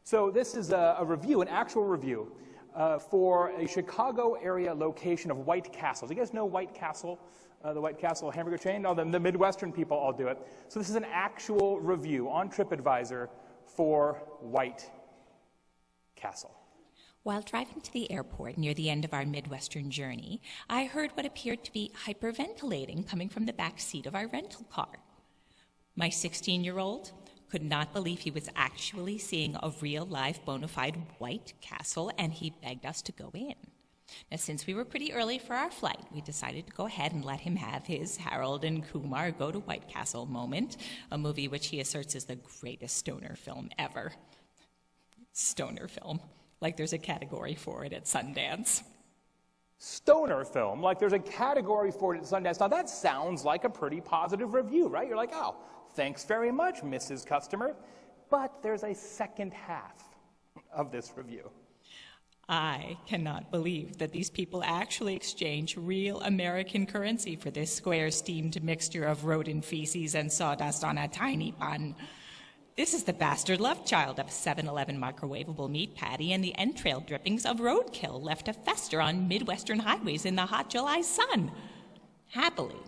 So this is a review, an actual review, for a Chicago area location of White Castle. Do you guys know White Castle, the White Castle hamburger chain? No, the Midwestern people all do it. So this is an actual review on TripAdvisor for White Castle. While driving to the airport near the end of our Midwestern journey, I heard what appeared to be hyperventilating coming from the back seat of our rental car. My 16-year-old could not believe he was actually seeing a real, live, bona fide White Castle, and he begged us to go in. Now, since we were pretty early for our flight, we decided to go ahead and let him have his Harold and Kumar Go to White Castle moment, a movie which he asserts is the greatest stoner film ever. Stoner film. Like there's a category for it at Sundance. Stoner film, like there's a category for it at Sundance. Now that sounds like a pretty positive review, right? You're like, oh, thanks very much, Mrs. Customer. But there's a second half of this review. I cannot believe that these people actually exchange real American currency for this square steamed mixture of rodent feces and sawdust on a tiny bun. This is the bastard love child of a 7-Eleven microwavable meat patty and the entrail drippings of roadkill left to fester on Midwestern highways in the hot July sun. Happily,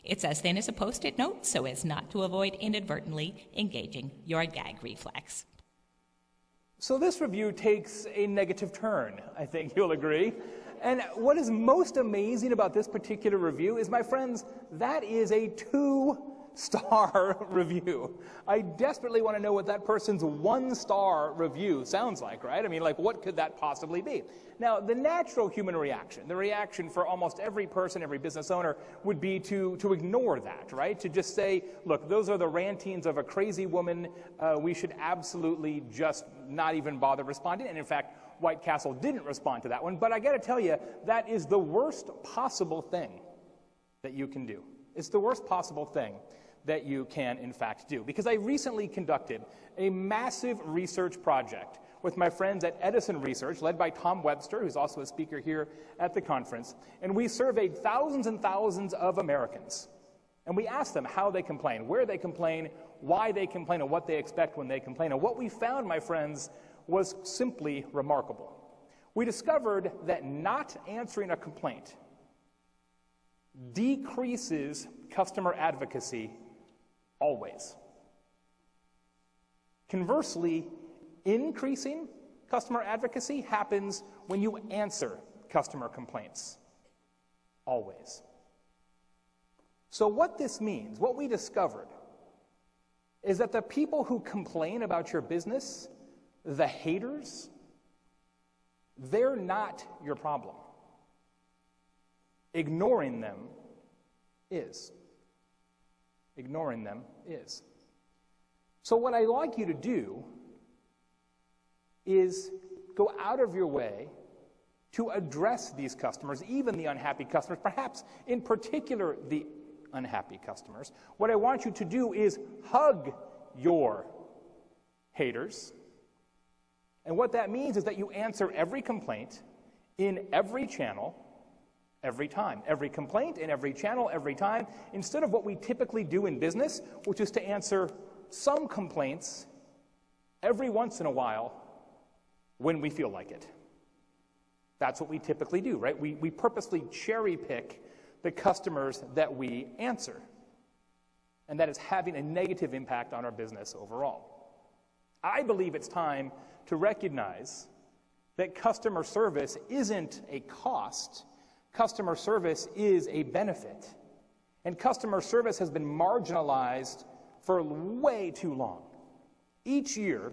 it's as thin as a Post-it note so as not to avoid inadvertently engaging your gag reflex. So this review takes a negative turn, I think you'll agree. And what is most amazing about this particular review is, my friends, that is a 2-star review. I desperately want to know what that person's 1-star review sounds like, right? I mean, like, what could that possibly be? Now, the natural human reaction, the reaction for almost every person, every business owner, would be to ignore that, right? To just say, look, those are the rantings of a crazy woman. We should absolutely just not even bother responding. And in fact, White Castle didn't respond to that one. But I got to tell you, that is the worst possible thing that you can do. It's the worst possible thing that you can, in fact, do. Because I recently conducted a massive research project with my friends at Edison Research, led by Tom Webster, who's also a speaker here at the conference. And we surveyed thousands and thousands of Americans. And we asked them how they complain, where they complain, why they complain, and what they expect when they complain. And what we found, my friends, was simply remarkable. We discovered that not answering a complaint decreases customer advocacy always. Conversely, increasing customer advocacy happens when you answer customer complaints. Always. So what this means, what we discovered, is that the people who complain about your business, the haters, they're not your problem. Ignoring them is. Ignoring them is. So what I'd like you to do is go out of your way to address these customers, even the unhappy customers, perhaps in particular the unhappy customers. What I want you to do is hug your haters. And what that means is that you answer every complaint in every channel, every time. Every complaint in every channel, every time, instead of what we typically do in business, which is to answer some complaints every once in a while when we feel like it. That's what we typically do, right? We purposely cherry pick the customers that we answer. And that is having a negative impact on our business overall. I believe it's time to recognize that customer service isn't a cost. Customer service is a benefit. And customer service has been marginalized for way too long. Each year,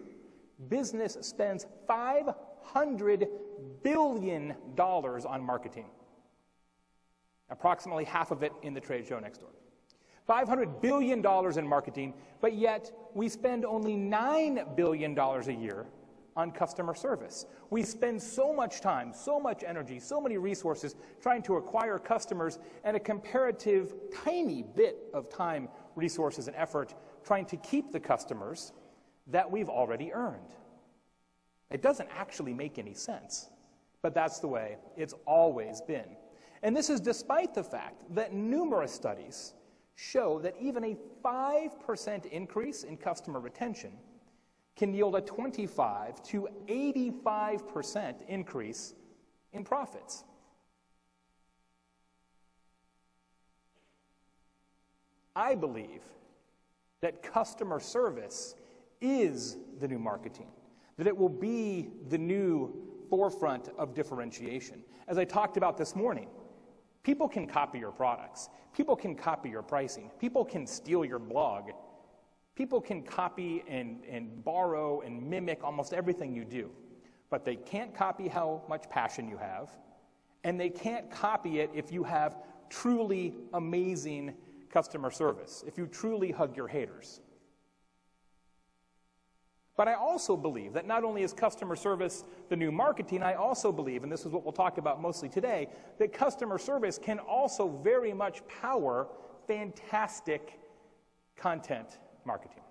business spends $500 billion on marketing. Approximately half of it in the trade show next door. $500 billion in marketing, but yet we spend only $9 billion a year on customer service. We spend so much time, so much energy, so many resources trying to acquire customers, and a comparative tiny bit of time, resources, and effort trying to keep the customers that we've already earned. It doesn't actually make any sense, but that's the way it's always been. And this is despite the fact that numerous studies show that even a 5% increase in customer retention can yield a 25 to 85% increase in profits. I believe that customer service is the new marketing, that it will be the new forefront of differentiation. As I talked about this morning, people can copy your products. People can copy your pricing. People can steal your blog. People can copy and borrow and mimic almost everything you do. But they can't copy how much passion you have, and they can't copy it if you have truly amazing customer service, if you truly hug your haters. But I also believe that not only is customer service the new marketing, I also believe, and this is what we'll talk about mostly today, that customer service can also very much power fantastic content marketing.